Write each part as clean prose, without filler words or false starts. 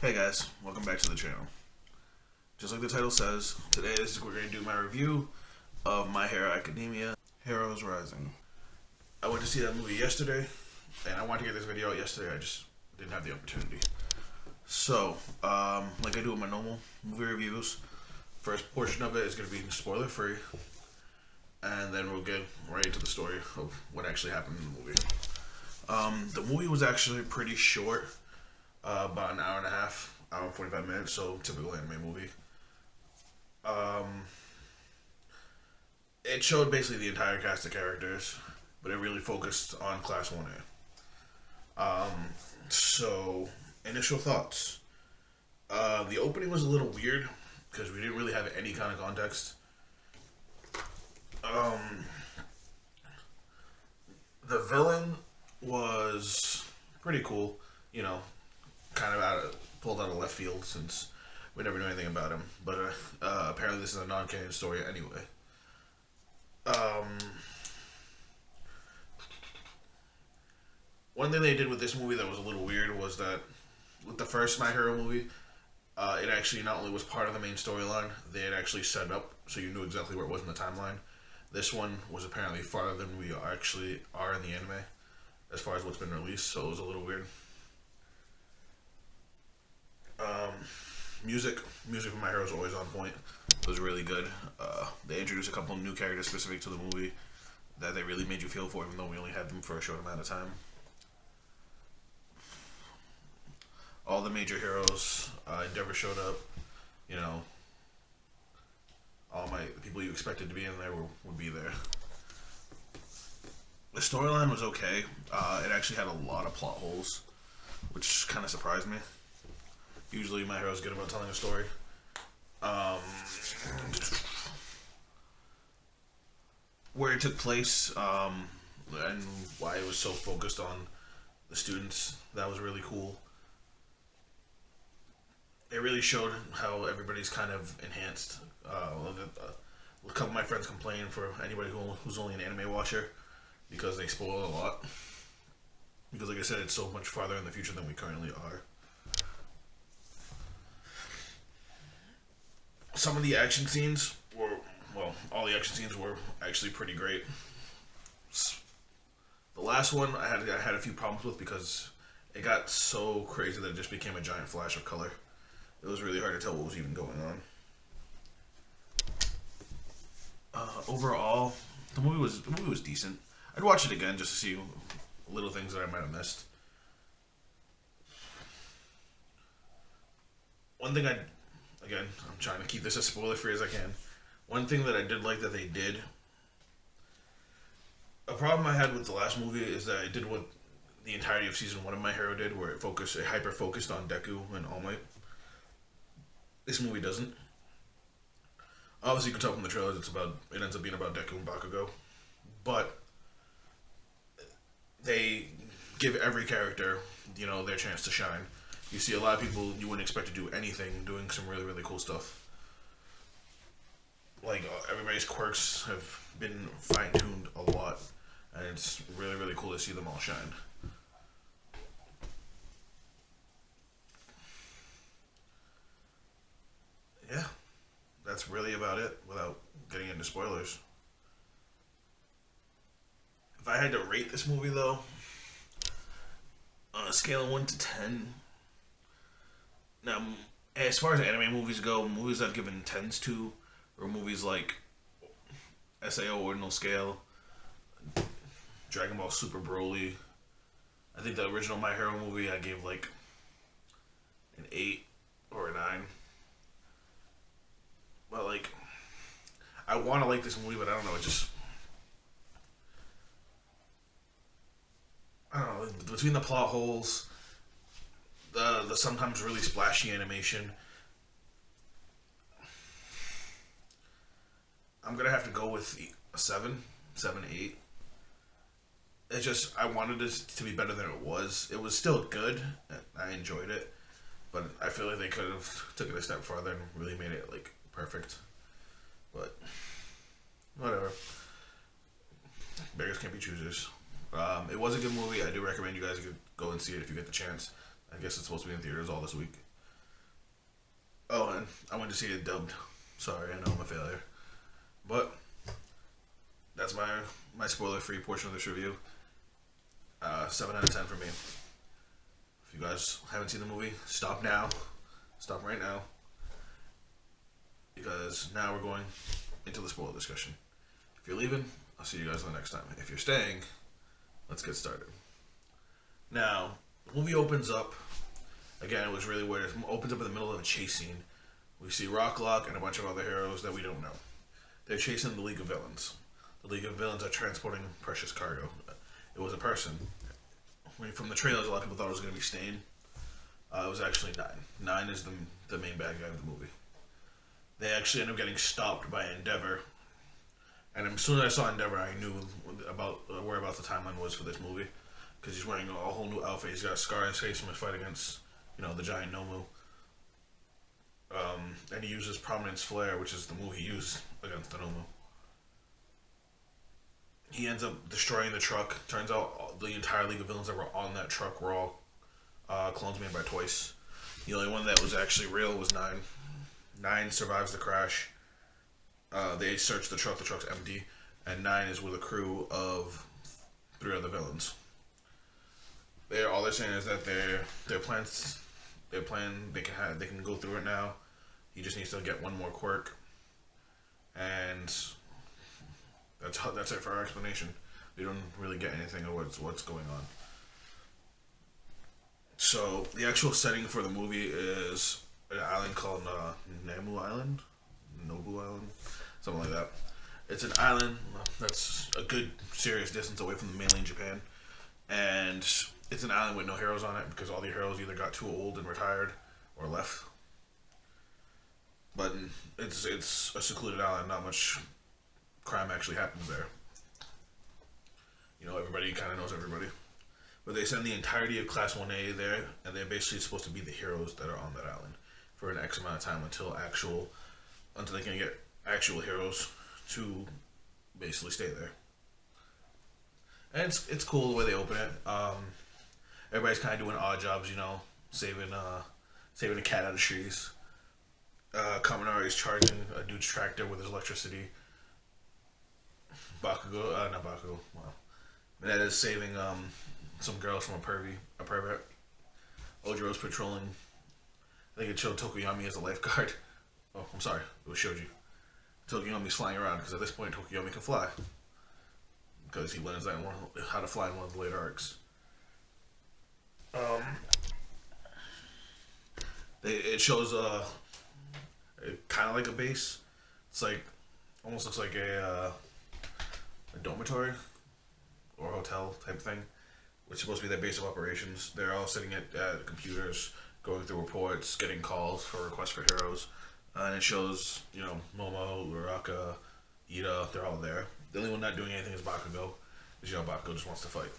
Hey guys, welcome back to the channel. Just like the title says, today we're going to do my review of My Hero Academia, Heroes Rising. I went to see that movie yesterday, and I wanted to get this video out yesterday, I just didn't have the opportunity. So, like I do with my normal movie reviews, first portion of it is going to be spoiler free, and then we'll get right into the story of what actually happened in the movie. The movie was actually pretty short, about an hour and a half, hour and 45 minutes, so typical anime movie. It showed basically the entire cast of characters, but it really focused on Class 1A. So, initial thoughts. The opening was a little weird, because we didn't really have any kind of context. The villain was pretty cool, you know, kind of pulled out of left field since we never knew anything about him. But apparently, this is a non-canon story anyway. One thing they did with this movie that was a little weird was that with the first My Hero movie, it actually not only was part of the main storyline, they had actually set it up so you knew exactly where it was in the timeline. This one was apparently farther than we actually are in the anime, as far as what's been released, so it was a little weird. Music from My Hero is always on point. It was really good. They introduced a couple of new characters specific to the movie that they really made you feel for, even though we only had them for a short amount of time. All the major heroes, Endeavor showed up. You know, all the people you expected to be in there would be there. The storyline was okay. It actually had a lot of plot holes, which kind of surprised me. Usually, My Hero's good about telling a story. Where it took place, and why it was so focused on the students, that was really cool. It really showed how everybody's kind of enhanced. A couple of my friends complain for anybody who's only an anime watcher because they spoil a lot. Because, like I said, it's so much farther in the future than we currently are. Some of the action scenes were, well, all the action scenes were actually pretty great. The last one I had a few problems with because it got so crazy that it just became a giant flash of color. It was really hard to tell what was even going on. Overall, the movie was decent. I'd watch it again just to see little things that I might have missed. One thing again, I'm trying to keep this as spoiler free as I can. One thing that I did like that they did, a problem I had with the last movie is that it did what the entirety of season 1 of My Hero did, where it hyper focused on Deku and All Might. This movie doesn't. Obviously, you can tell from the trailers it ends up being about Deku and Bakugo, but they give every character, their chance to shine. You see a lot of people you wouldn't expect to do anything doing some really, really cool stuff. Like, everybody's quirks have been fine-tuned a lot, and it's really, really cool to see them all shine. Yeah, that's really about it without getting into spoilers. If I had to rate this movie, though, on a scale of 1 to 10, now, as far as anime movies go, movies I've given 10s to are movies like SAO Ordinal Scale, Dragon Ball Super Broly. I think the original My Hero movie I gave like an 8 or a 9. But like, I want to like this movie, but I don't know. I don't know. Between the plot holes, the sometimes really splashy animation, I'm gonna have to go with a 7, 8. It's just I wanted it to be better than it was. It was still good. I enjoyed it, but I feel like they could have took it a step farther and really made it like perfect. But whatever. Beggars can't be choosers. It was a good movie. I do recommend you guys go and see it if you get the chance. I guess it's supposed to be in theaters all this week. Oh, and I went to see it dubbed. Sorry, I know I'm a failure, but that's my spoiler free portion of this review. 7 out of 10 for me. If you guys haven't seen the movie, stop now. Stop right now. Because now we're going into the spoiler discussion. If you're leaving, I'll see you guys the next time. If you're staying, let's get started. Now, the movie opens up. Again, it was really weird. It opens up in the middle of a chase scene. We see Rocklock and a bunch of other heroes that we don't know. They're chasing the League of Villains. The League of Villains are transporting precious cargo. It was a person. From the trailers, a lot of people thought it was going to be Stain. It was actually Nine. Nine is the main bad guy of the movie. They actually end up getting stopped by Endeavor. And as soon as I saw Endeavor, I knew about where about the timeline was for this movie. Because he's wearing a whole new outfit. He's got a scar on his face from his fight against, the giant Nomu. And he uses Prominence Flare, which is the move he used against the Nomu. He ends up destroying the truck. Turns out the entire League of Villains that were on that truck were all clones made by Twice. The only one that was actually real was Nine. Nine survives the crash. They search the truck. The truck's empty, and Nine is with a crew of 3 other villains. All they're saying is that their plans, they can go through it now. He just needs to get one more quirk, and that's it for our explanation. We don't really get anything of what's going on. So the actual setting for the movie is an island called Namu Island, Nobu Island, something like that. It's an island that's a good serious distance away from the mainland Japan, and it's an island with no heroes on it because all the heroes either got too old and retired or left. But it's a secluded island. Not much crime actually happens there. Everybody kind of knows everybody. But they send the entirety of Class 1A there, and they're basically supposed to be the heroes that are on that island for an X amount of time until they can get actual heroes to basically stay there. And it's cool the way they open it. Everybody's kind of doing odd jobs, saving a cat out of trees. Kaminari is charging a dude's tractor with his electricity. Not Bakugo. Wow. Mineta is saving some girls from a pervert. Ojiro's patrolling. I think it showed Tokoyami as a lifeguard. Oh, I'm sorry. It was Shoji. Tokoyami's flying around because at this point Tokoyami can fly. Because he learns how to fly in one of the later arcs. It shows kind of like a base. It's like almost looks like a dormitory or hotel type thing, which is supposed to be their base of operations. They're all sitting at computers, going through reports, getting calls for requests for heroes, and it shows Momo, Uraraka, Ida. They're all there. The only one not doing anything is Bakugo, because Bakugo just wants to fight.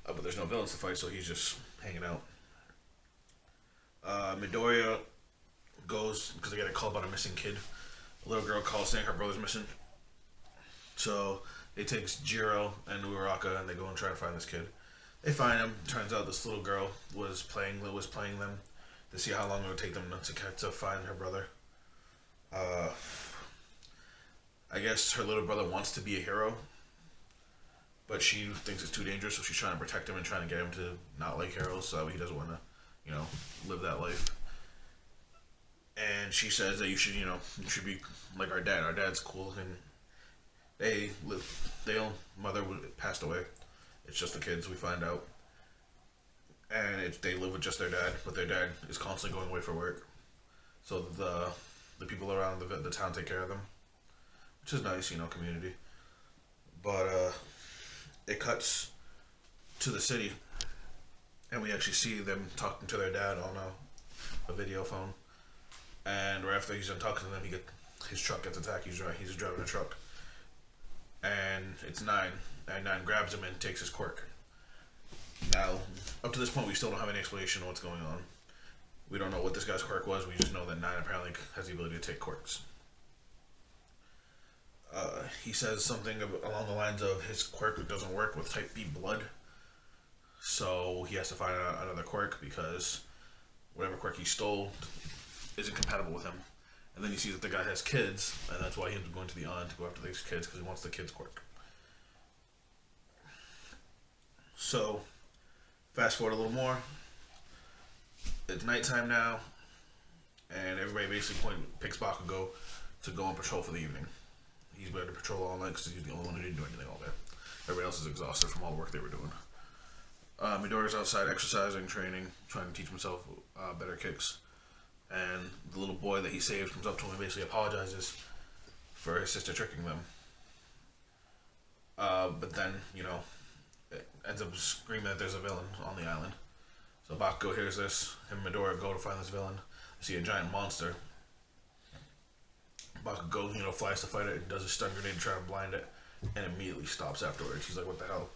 But there's no villains to fight, so he's just hanging out. Midoriya goes because they get a call about a missing kid. A little girl calls saying her brother's missing. So they take Jiro and Uraraka and they go and try to find this kid. They find him. Turns out this little girl was playing them to see how long it would take them to find her brother. I guess her little brother wants to be a hero, but she thinks it's too dangerous, so she's trying to protect him and trying to get him to not like heroes, so he doesn't want to, live that life. And she says that you should be like our dad. Our dad's cool, and their mother passed away. It's just the kids, we find out. And they live with just their dad, but their dad is constantly going away for work. So the people around the town take care of them, which is nice, community. But it cuts to the city, and we actually see them talking to their dad on a video phone. And right after he's done talking to them, his truck gets attacked. He's driving a truck, and it's Nine. And Nine grabs him and takes his quirk. Now, up to this point, we still don't have any explanation of what's going on. We don't know what this guy's quirk was. We just know that Nine apparently has the ability to take quirks. He says something along the lines of his quirk doesn't work with type B blood, so he has to find another quirk because whatever quirk he stole isn't compatible with him. And then you see that the guy has kids, and that's why he ends up going to the island to go after these kids because he wants the kids' quirk. So, fast forward a little more. It's nighttime now, and everybody basically picks Bakugo to go on patrol for the evening. He's better to patrol all night because he's the only one who didn't do anything all day. Everybody else is exhausted from all the work they were doing. Midoriya's outside exercising, training, trying to teach himself better kicks. And the little boy that he saved comes up to him and basically apologizes for his sister tricking them. But then, it ends up screaming that there's a villain on the island. So Bakugo hears this. Him and Midoriya go to find this villain. They see a giant monster. Bakugo, flies to fight it and does a stun grenade to try to blind it, and immediately stops afterwards. He's like, what the hell?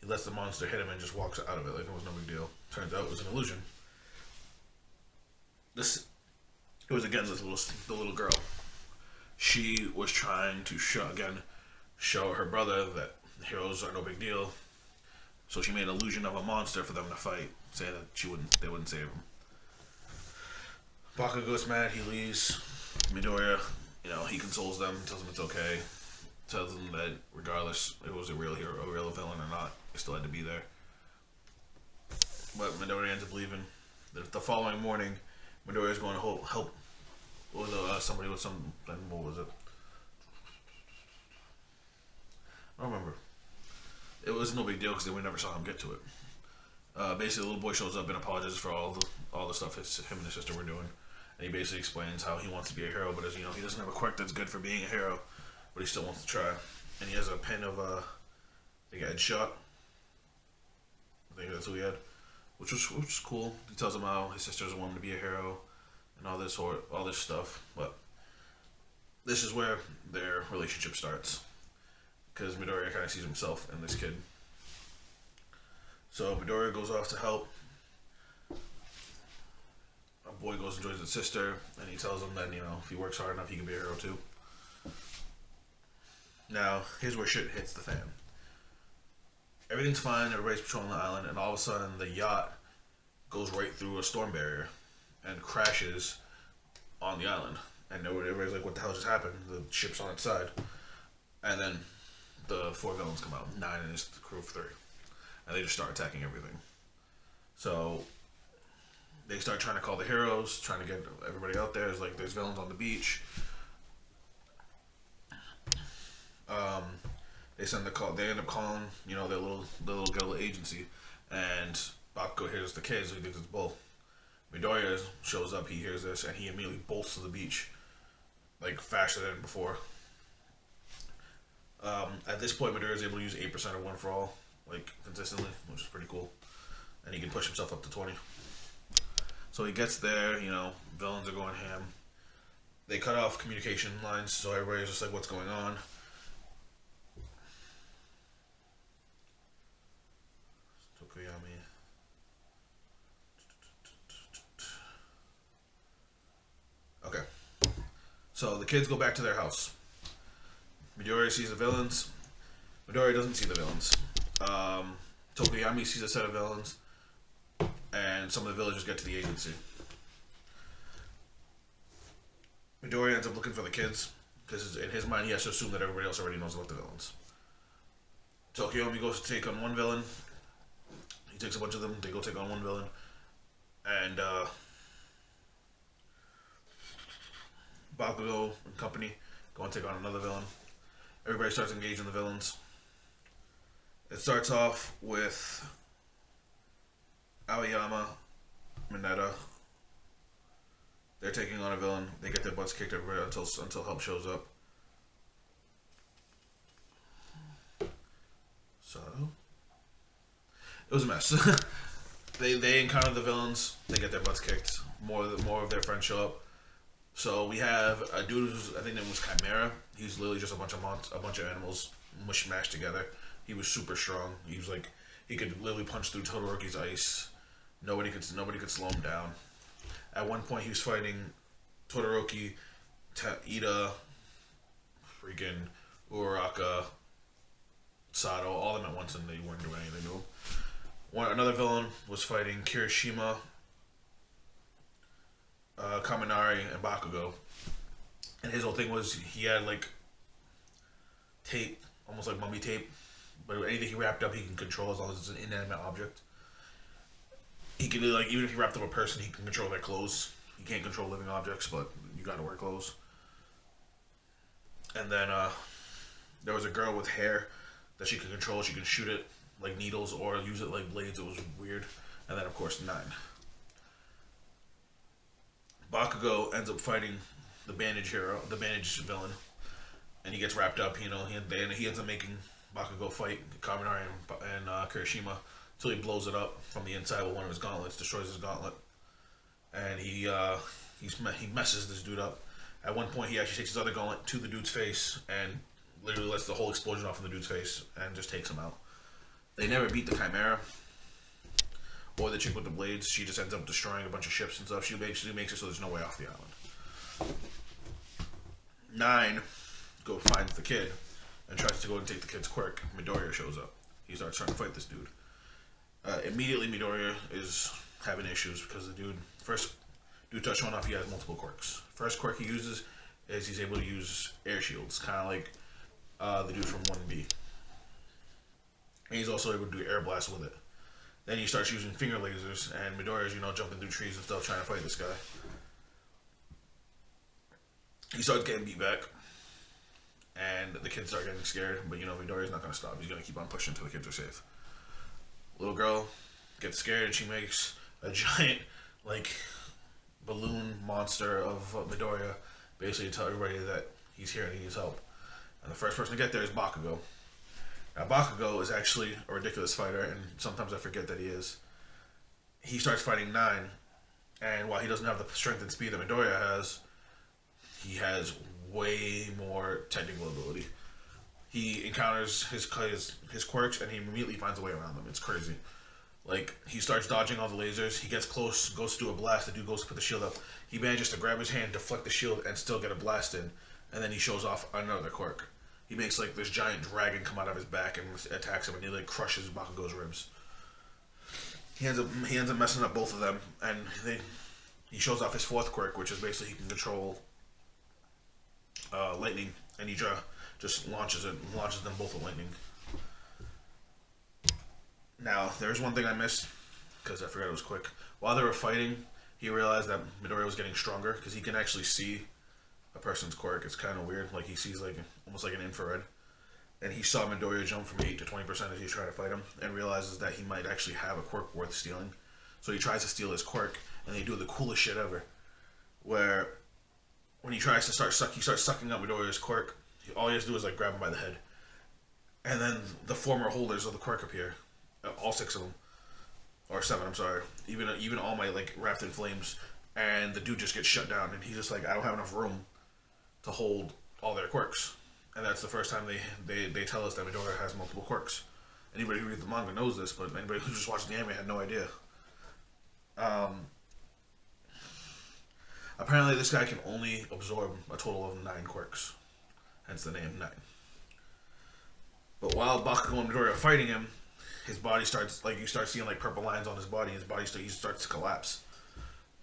He lets the monster hit him and just walks out of it like it was no big deal. Turns out it was an illusion. It was again the little girl. She was trying to show her brother that heroes are no big deal. So she made an illusion of a monster for them to fight, saying that they wouldn't save him. Bakugo's mad. He leaves. Midoriya, he consoles them, tells them it's okay, tells them that regardless if it was a real hero, a real villain or not, he still had to be there. But Midoriya ends up leaving. The following morning, Midoriya's going to help with somebody with something. What was it? I don't remember. It was no big deal because we never saw him get to it. Basically, the little boy shows up and apologizes for all the stuff him and his sister were doing, and he basically explains how he wants to be a hero, but he doesn't have a quirk that's good for being a hero, but he still wants to try. And he has a pen of Headshot. I think that's who he had, which was cool. He tells him how his sister doesn't want him to be a hero, and all this stuff. But this is where their relationship starts, because Midoriya kind of sees himself in this kid. So Midoriya goes off to help. A boy goes and joins his sister, and he tells him that if he works hard enough, he can be a hero too. Now, here's where shit hits the fan. Everything's fine, everybody's patrolling the island, and all of a sudden the yacht goes right through a storm barrier and crashes on the island. And everybody's like, what the hell just happened? The ship's on its side. And then the 4 villains come out, 9 and it's the crew of 3. And they just start attacking everything. So they start trying to call the heroes, trying to get everybody out there. There's villains on the beach. They end up calling, their little guerrilla agency, and Bakugo hears the kids, so he thinks it's bull. Midoriya shows up, he hears this, and he immediately bolts to the beach, faster than before. At this point, Midoriya is able to use 8% of One for All, consistently, which is pretty cool, and he can push himself up to 20. So he gets there, villains are going ham. They cut off communication lines, so everybody's just like, what's going on? Tokoyami. Okay. So the kids go back to their house. Midoriya sees the villains. Midoriya doesn't see the villains. Tokoyami sees a set of villains. And some of the villagers get to the agency. Midoriya ends up looking for the kids, because in his mind he has to assume that everybody else already knows about the villains. Tokoyami goes to take on one villain. He takes a bunch of them, they go take on one villain. And Bakugo and company go and take on another villain. Everybody starts engaging the villains. It starts off with Aoyama, Mineta. They're taking on a villain. They get their butts kicked everywhere until help shows up. So it was a mess. They encounter the villains. They get their butts kicked. More of their friends show up. So we have a dude who's, I think name was Chimera. He's literally just a bunch of animals mashed together. He was super strong. He could literally punch through Todoroki's ice. Nobody could slow him down. At one point, he was fighting Todoroki, Ida, freaking Uraraka, Sato, all of them at once, and they weren't doing anything to him. Another villain was fighting Kirishima, Kaminari and Bakugo. And his whole thing was he had like tape, almost like mummy tape, but anything he wrapped up he can control as long as it's an inanimate object. He can do, like, even if he wrapped up a person, he can control their clothes. He can't control living objects, but you gotta wear clothes. And then there was a girl with hair that she could control. She could shoot it like needles or use it like blades. It was weird. And then of course 9. Bakugo ends up fighting the bandage hero, the bandage villain, and he gets wrapped up. You know, he ends up making Bakugo fight Kaminari and Kirishima until he blows it up from the inside with one of his gauntlets, destroys his gauntlet, and he messes this dude up. At one point, he actually takes his other gauntlet to the dude's face and literally lets the whole explosion off in the dude's face and just takes him out. They never beat the Chimera or the chick with the blades. She just ends up destroying a bunch of ships and stuff. She basically makes it so there's no way off the island. 9 finds the kid and tries to go and take the kid's quirk. Midoriya shows up. He starts trying to fight this dude. Immediately, Midoriya is having issues because the dude starts showing off he has multiple quirks. First quirk he uses is he's able to use air shields, kind of like the dude from 1B. And he's also able to do air blasts with it. Then he starts using finger lasers, and Midoriya's, jumping through trees and stuff trying to fight this guy. He starts getting beat back, and the kids start getting scared, but Midoriya's not going to stop. He's going to keep on pushing until the kids are safe. Little girl gets scared, and she makes a giant, balloon monster of Midoriya, basically to tell everybody that he's here and he needs help. And the first person to get there is Bakugo. Now, Bakugo is actually a ridiculous fighter, and sometimes I forget that he is. He starts fighting 9, and while he doesn't have the strength and speed that Midoriya has, he has way more technical ability. He encounters his quirks, and he immediately finds a way around them. It's crazy. He starts dodging all the lasers. He gets close, goes to do a blast. The dude goes to put the shield up. He manages to grab his hand, deflect the shield, and still get a blast in. And then he shows off another quirk. He makes this giant dragon come out of his back and attacks him, and he crushes Bakugo's ribs. He ends up messing up both of them, and he shows off his 4th quirk, which is basically he can control lightning, and he just launches them both with lightning. Now, there's one thing I missed, because I forgot it was quick. While they were fighting, he realized that Midoriya was getting stronger, because he can actually see a person's quirk. It's kind of weird. He sees almost like an infrared. And he saw Midoriya jump from 8 to 20% as he's trying to fight him, and realizes that he might actually have a quirk worth stealing. So he tries to steal his quirk, and they do the coolest shit ever. Where, when he tries to he starts sucking up Midoriya's quirk. All he has to do is grab him by the head. And then the former holders of the quirk appear. All 6 of them. Or 7, I'm sorry. Even All Might, wrapped in flames. And the dude just gets shut down, and he's just I don't have enough room to hold all their quirks. And that's the first time they tell us that Midoriya has multiple quirks. Anybody who reads the manga knows this, but anybody who just watched the anime had no idea. Apparently this guy can only absorb a total of 9 quirks. Hence the name 9. But while Bakugo and Midoriya are fighting him, his body starts, you start seeing purple lines on his body, and he starts to collapse.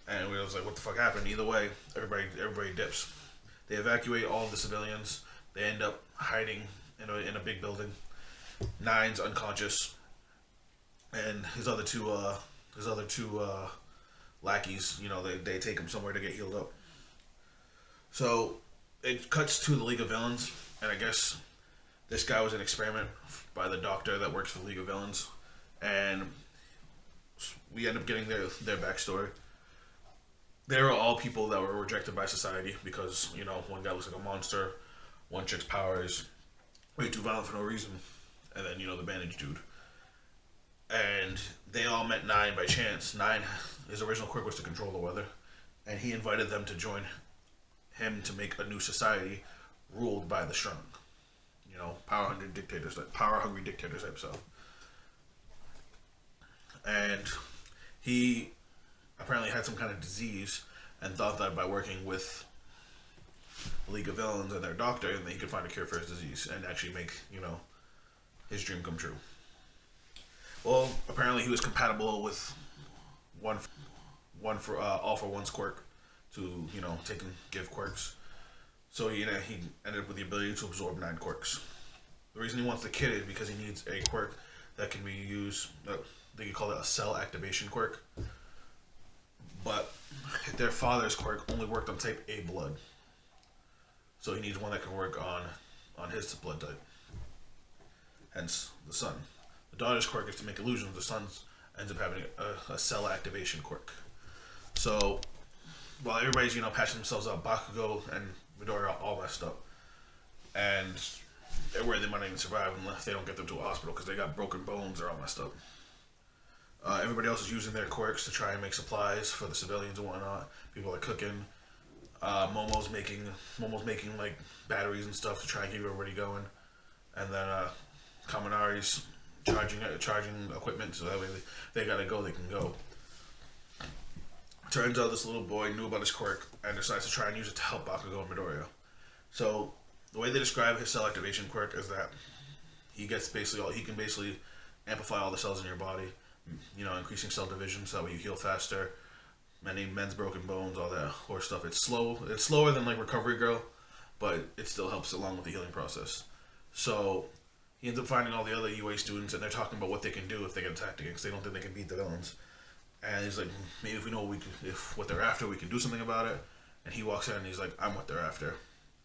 And we was what the fuck happened? Either way, everybody dips. They evacuate all of the civilians. They end up hiding in a big building. 9's unconscious, and his other two lackeys, they take him somewhere to get healed up. So it cuts to the League of Villains, and I guess this guy was an experiment by the doctor that works for the League of Villains, and we end up getting their backstory. They were all people that were rejected by society because, one guy looks like a monster, one chick's power is way too violent for no reason, and then, the bandage dude. And they all met 9 by chance. 9, his original quirk was to control the weather, and he invited them to join him to make a new society ruled by the strong. Power-hungry dictators type stuff. And he apparently had some kind of disease and thought that by working with the League of Villains and their doctor, and he could find a cure for his disease and actually make, his dream come true. Well, apparently he was compatible with All for One's quirk, to, take and give quirks. So he ended up with the ability to absorb 9 quirks. The reason he wants the kid is because he needs a quirk that can be used. They could call it a cell activation quirk. But their father's quirk only worked on type A blood. So he needs one that can work on his blood type. Hence the son. The daughter's quirk is to make illusions. The son ends up having a cell activation quirk. So while everybody's patching themselves up, Bakugo and Midoriya are all messed up, and they're worried they might not even survive unless they don't get them to a hospital because they got broken bones. They're all messed up. Everybody else is using their quirks to try and make supplies for the civilians and whatnot. People are cooking. Momo's making like batteries and stuff to try and keep everybody going, and then Kaminari's charging equipment so that way they gotta go, they can go. Turns out this little boy knew about his quirk and decides to try and use it to help Bakugo and Midoriya. So the way they describe his cell activation quirk is that he can basically amplify all the cells in your body, increasing cell division so that way you heal faster, mends broken bones, all that horse stuff. It's slower than like Recovery Girl, but it still helps along with the healing process. So he ends up finding all the other UA students and they're talking about what they can do if they get attacked again because they don't think they can beat the villains. And he's like, maybe if we know if what they're after, we can do something about it. And he walks in and he's like, I'm what they're after.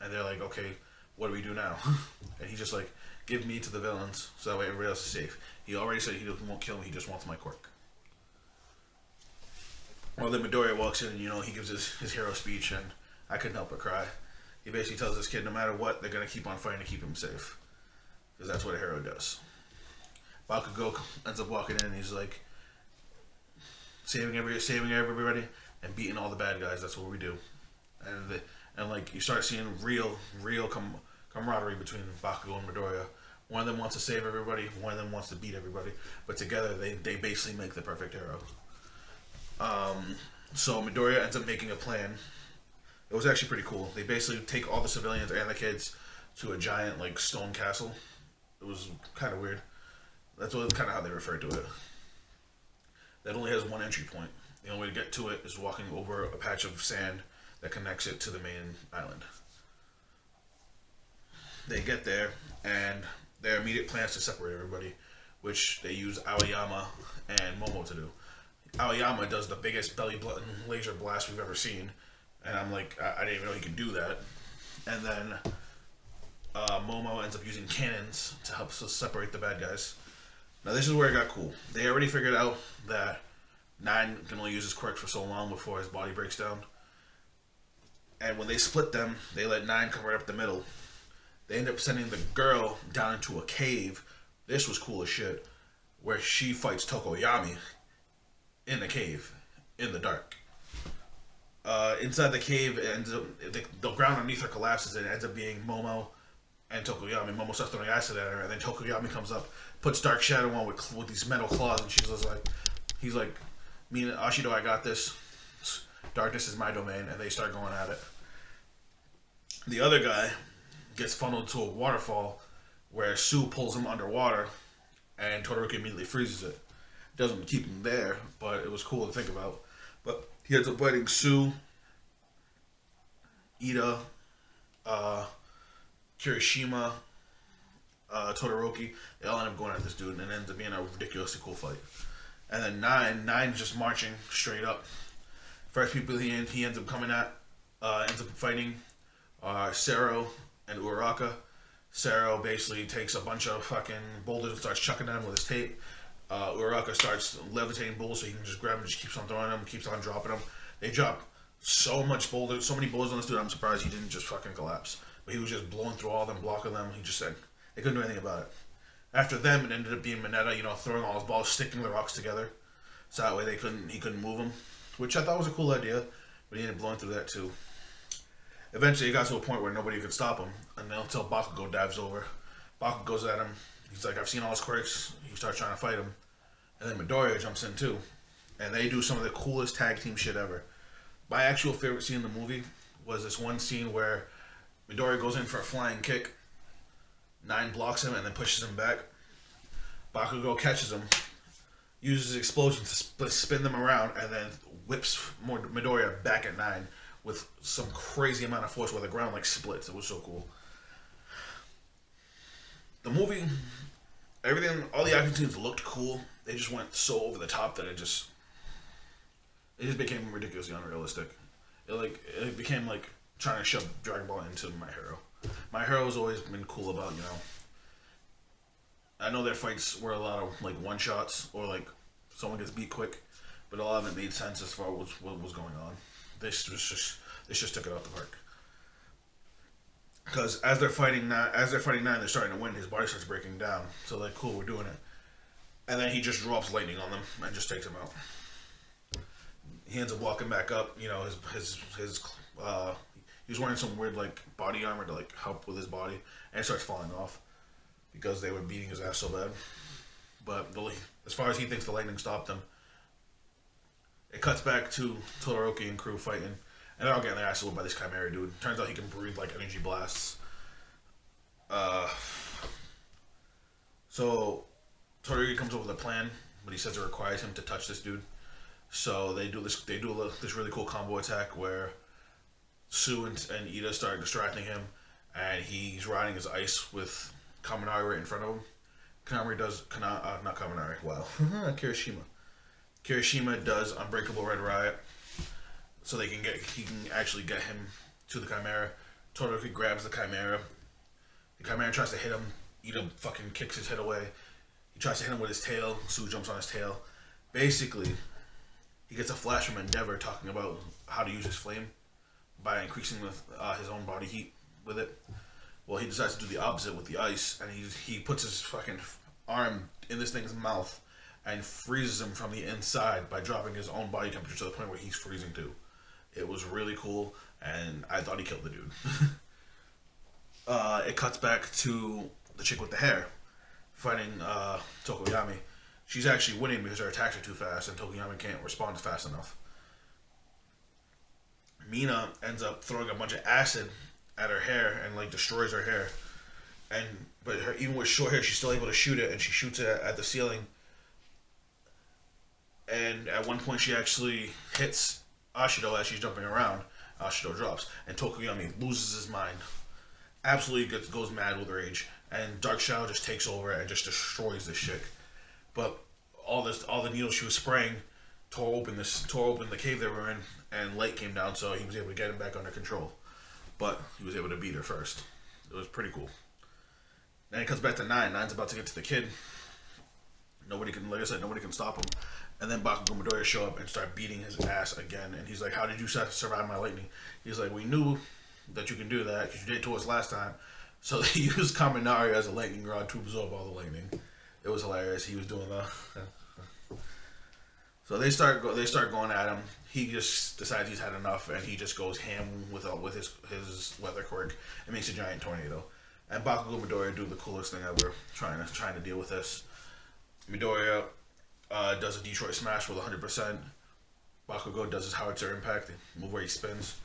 And they're like, okay, what do we do now? And he's just like, give me to the villains so that way everybody else is safe. He already said he won't kill me, he just wants my quirk. Well, then Midoriya walks in and, he gives his hero speech and I couldn't help but cry. He basically tells this kid no matter what, they're going to keep on fighting to keep him safe. Because that's what a hero does. Bakugo ends up walking in and he's like, saving everybody and beating all the bad guys. That's what we do, and like you start seeing real camaraderie between Bakugo and Midoriya. One of them wants to save everybody. One of them wants to beat everybody. But together they basically make the perfect hero. So Midoriya ends up making a plan. It was actually pretty cool. They basically take all the civilians and the kids to a giant like stone castle. It was kind of weird. That's kind of how they refer to it. That only has one entry point. The only way to get to it is walking over a patch of sand that connects it to the main island. They get there, and their immediate plan is to separate everybody, which they use Aoyama and Momo to do. Aoyama does the biggest belly button laser blast we've ever seen, and I'm like, I didn't even know he could do that. And then Momo ends up using cannons to help separate the bad guys. Now this is where it got cool. They already figured out that 9 can only use his quirk for so long before his body breaks down. And when they split them, they let 9 come right up the middle. They end up sending the girl down into a cave. This was cool as shit. Where she fights Tokoyami in the cave, in the dark. Inside the cave, it ends up, the ground underneath her collapses and it ends up being Momo and Tokoyami. Momo starts throwing acid at her, and then Tokoyami comes up, puts Dark Shadow on with these metal claws, and he's like, me and Ashido, I got this. Darkness is my domain, and they start going at it. The other guy gets funneled to a waterfall where Sue pulls him underwater, and Todoroki immediately freezes it. Doesn't keep him there, but it was cool to think about. But he ends up fighting Sue, Ida, Kirishima, Todoroki. They all end up going at this dude, and it ends up being a ridiculously cool fight. And then Nine just marching straight up. First people he ends up coming at, ends up fighting Sero and Uraraka. Sero basically takes a bunch of fucking boulders and starts chucking them with his tape. Uraraka starts levitating boulders so he can just grab them and just keeps on throwing them, keeps on dropping them. They drop so many boulders on this dude, I'm surprised he didn't just fucking collapse. But he was just blowing through all of them, blocking them. He just said they couldn't do anything about it. After them, it ended up being Mineta, throwing all his balls, sticking the rocks together, so that way he couldn't move them, which I thought was a cool idea. But he ended up blowing through that too. Eventually, it got to a point where nobody could stop him, and until Bakugo dives over. Bakugo goes at him. He's like, "I've seen all his quirks." He starts trying to fight him, and then Midoriya jumps in too, and they do some of the coolest tag team shit ever. My actual favorite scene in the movie was this one scene where Midoriya goes in for a flying kick. 9 blocks him and then pushes him back. Bakugo catches him, uses explosions to spin them around, and then whips more Midoriya back at 9 with some crazy amount of force where the ground like splits. It was so cool. The movie, everything, all the action scenes looked cool. They just went so over the top that it just became ridiculously unrealistic. It became like trying to shove Dragon Ball into My Hero. My Hero has always been cool about, you know. I know their fights were a lot of like one shots or like someone gets beat quick, but a lot of it made sense as far as what was going on. This just took it out the park. Because as they're fighting nine, they're starting to win. His body starts breaking down. So like, cool, we're doing it. And then he just drops lightning on them and just takes them out. He ends up walking back up. You know, he was wearing some weird like body armor to like help with his body, and it starts falling off because they were beating his ass so bad. But as far as he thinks the lightning stopped him, it cuts back to Todoroki and crew fighting, and they're all getting their ass whooped by this Chimera dude. Turns out he can breathe like energy blasts. So Todoroki comes up with a plan, but he says it requires him to touch this dude. So they do this really cool combo attack where Sue and Ida start distracting him, and he's riding his ice with Kaminari right in front of him. Not Kaminari. Wow, Kirishima. Kirishima does Unbreakable Red Riot, so he can actually get him to the Chimera. Todoroki grabs the Chimera. The Chimera tries to hit him. Ida fucking kicks his head away. He tries to hit him with his tail. Sue jumps on his tail. Basically, he gets a flash from Endeavor talking about how to use his flame by increasing his own body heat with it. Well, he decides to do the opposite with the ice, and he puts his fucking arm in this thing's mouth and freezes him from the inside by dropping his own body temperature to the point where he's freezing too. It was really cool, and I thought he killed the dude. It cuts back to the chick with the hair fighting Tokoyami. She's actually winning because her attacks are too fast, and Tokoyami can't respond fast enough. Mina ends up throwing a bunch of acid at her hair and like destroys her hair. But even with short hair, she's still able to shoot it, and she shoots it at the ceiling. And at one point, she actually hits Ashido as she's jumping around. Ashido drops, and Tokoyami loses his mind. Absolutely goes mad with rage, and Dark Shadow just takes over and just destroys this chick. But all the needles she was spraying tore open the cave they were in, and light came down, so he was able to get him back under control. But he was able to beat her first. It was pretty cool. Then it comes back to Nine. Nine's about to get to the kid. Nobody can stop him. And then Bakugo and Midoriya show up and start beating his ass again. And he's like, "How did you survive my lightning?" He's like, "We knew that you can do that because you did it to us last time." So they used Kaminari as a lightning rod to absorb all the lightning. It was hilarious. He was doing the. So they start going at him. He just decides he's had enough, and he just goes ham with his weather quirk and makes a giant tornado. And Bakugo and Midoriya do the coolest thing ever, trying to deal with this. Midoriya does a Detroit Smash with 100%. Bakugo does his Howitzer Impact, the move where he spins,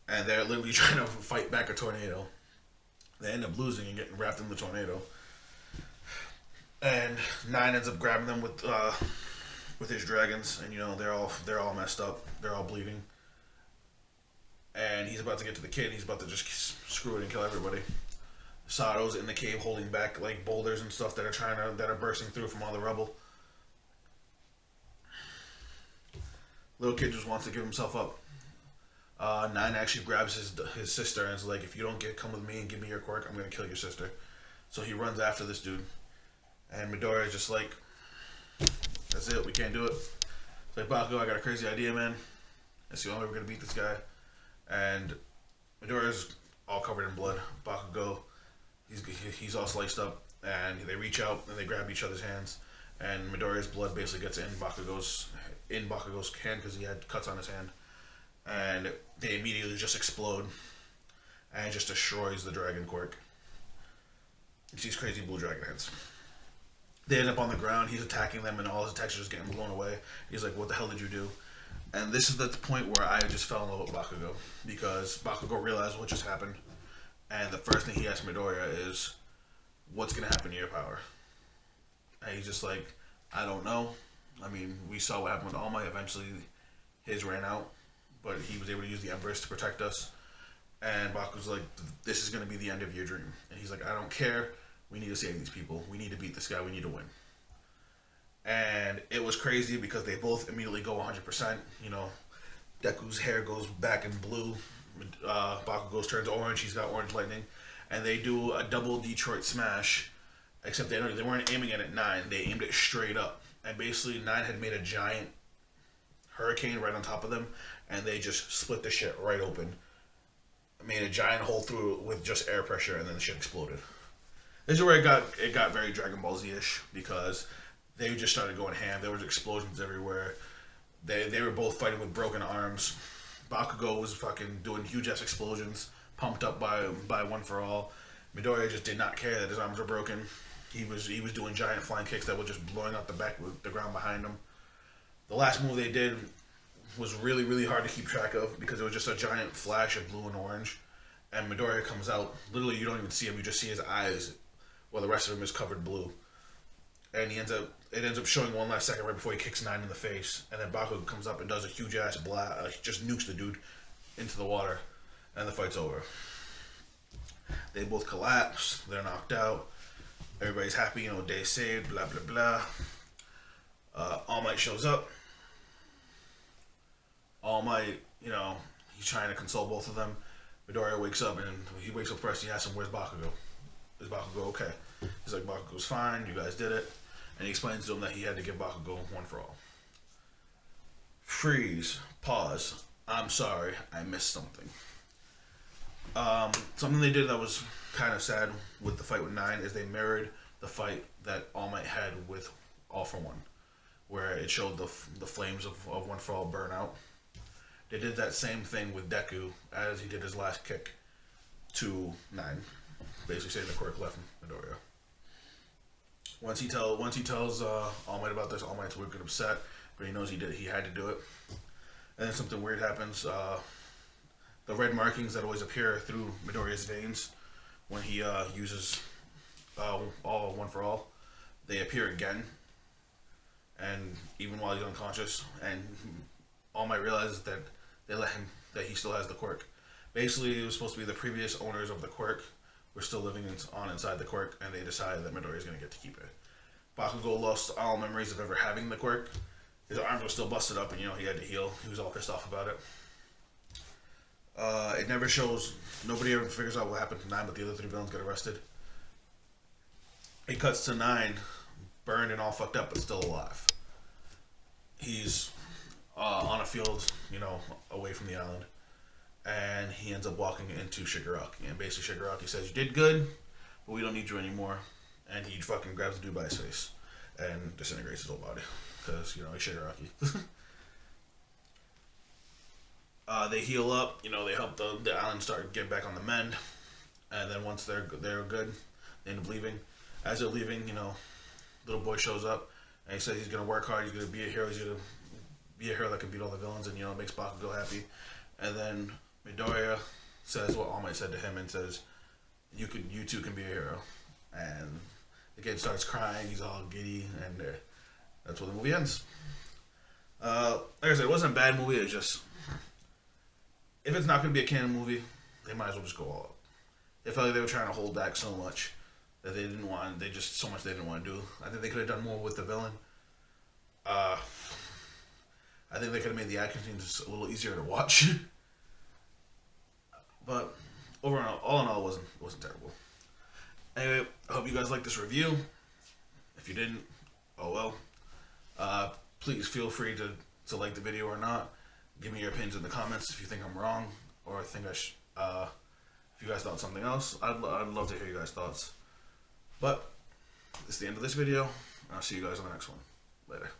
and they're literally trying to fight back a tornado. They end up losing and getting wrapped in the tornado. And Nine ends up grabbing them with his dragons, and you know they're all messed up, they're all bleeding, and he's about to get to the kid. He's about to just screw it and kill everybody. Sato's in the cave holding back like boulders and stuff that are bursting through from all the rubble. Little kid just wants to give himself up. Nine actually grabs his sister and is like, "If you don't come with me and give me your quirk, I'm gonna kill your sister." So he runs after this dude, and Midoriya is just like, "That's it, we can't do it." It's like, "Bakugo, I got a crazy idea, man. That's the only way we're gonna beat this guy." And Midoriya's all covered in blood. Bakugo, he's all sliced up, and they reach out and they grab each other's hands, and Midoriya's blood basically gets in Bakugo's hand because he had cuts on his hand, and they immediately just explode, and it just destroys the dragon quirk. It's these crazy blue dragon heads. They end up on the ground. He's attacking them, and all his attacks are just getting blown away. He's like, "What the hell did you do?" And this is the point where I just fell in love with Bakugo, because Bakugo realized what just happened, and the first thing he asks Midoriya is, "What's gonna happen to your power?" And he's just like, "I don't know. I mean, we saw what happened with All Might. Eventually, his ran out, but he was able to use the Empress to protect us. And Baku's like, this is going to be the end of your dream. And he's like, I don't care. We need to save these people. We need to beat this guy. We need to win. And it was crazy because they both immediately go 100%. You know, Deku's hair goes back in blue. Bakugo's turns orange. He's got orange lightning. And they do a double Detroit smash. Except they weren't aiming it at 9. They aimed it straight up. And basically 9 had made a giant hurricane right on top of them. And they just split the shit right open. Made a giant hole through it with just air pressure, and then the shit exploded. This is where it got very Dragon Ball Z-ish, because they just started going ham. There was explosions everywhere. They were both fighting with broken arms. Bakugo was fucking doing huge ass explosions, pumped up by One for All. Midoriya just did not care that his arms were broken. He was doing giant flying kicks that were just blowing out the ground behind him. The last move they did was really, really hard to keep track of because it was just a giant flash of blue and orange. And Midoriya comes out. Literally, you don't even see him. You just see his eyes, while the rest of him is covered blue. And it ends up showing one last second right before he kicks 9 in the face. And then Bakugo comes up and does a huge ass blast. Just nukes the dude into the water. And the fight's over. They both collapse. They're knocked out. Everybody's happy. You know, day saved. Blah, blah, blah. All Might shows up. All Might, you know, he's trying to console both of them. Midoriya wakes up, and he wakes up first, and he asks him, where's Bakugo? Is Bakugo okay? He's like, Bakugo's fine, you guys did it. And he explains to him that he had to give Bakugo One for All. Freeze. Pause. I'm sorry, I missed something. Something they did that was kind of sad with the fight with 9 is they mirrored the fight that All Might had with All for One, where it showed the flames of One for All burn out. They did that same thing with Deku as he did his last kick to 9, basically saying the quirk left Midoriya. Once he tells All Might about this, All Might's wicked upset, but he knows he had to do it. And then something weird happens. The red markings that always appear through Midoriya's veins when he uses all One for All, they appear again, and even while he's unconscious, and All Might realizes that that he still has the quirk. Basically, it was supposed to be the previous owners of the quirk were still living inside the quirk, and they decided that Midoriya is going to get to keep it. Bakugo lost all memories of ever having the quirk. His arms were still busted up, and you know he had to heal. He was all pissed off about it. It never shows. Nobody ever figures out what happened to 9, but the other 3 villains get arrested. It cuts to 9, burned and all fucked up, but still alive. He's on a field, you know, away from the island, and he ends up walking into Shigaraki, and basically Shigaraki says, you did good, but we don't need you anymore, and he fucking grabs the dude by his face and disintegrates his whole body, because, you know, he's Shigaraki. They heal up, you know, they help the island start get back on the mend, and then once they're good, they end up leaving. As they're leaving, you know, little boy shows up, and he says he's gonna work hard, he's gonna be a hero, he's gonna be a hero that can beat all the villains, and you know, it makes Bakugo happy. And then Midoriya says what All Might said to him and says, you two can be a hero. And the kid starts crying, he's all giddy, and that's where the movie ends. Like I said, it wasn't a bad movie, it's just, if it's not going to be a canon movie, they might as well just go all out. They felt like they were trying to hold back so much that they didn't want to do. I think they could have done more with the villain. I think they could have made the action scenes a little easier to watch. But overall, all in all, it wasn't terrible. Anyway, I hope you guys liked this review. If you didn't, oh well. Please feel free to like the video or not. Give me your opinions in the comments if you think I'm wrong, or think if you guys thought something else. I'd love to hear you guys' thoughts. But it's the end of this video. I'll see you guys on the next one. Later.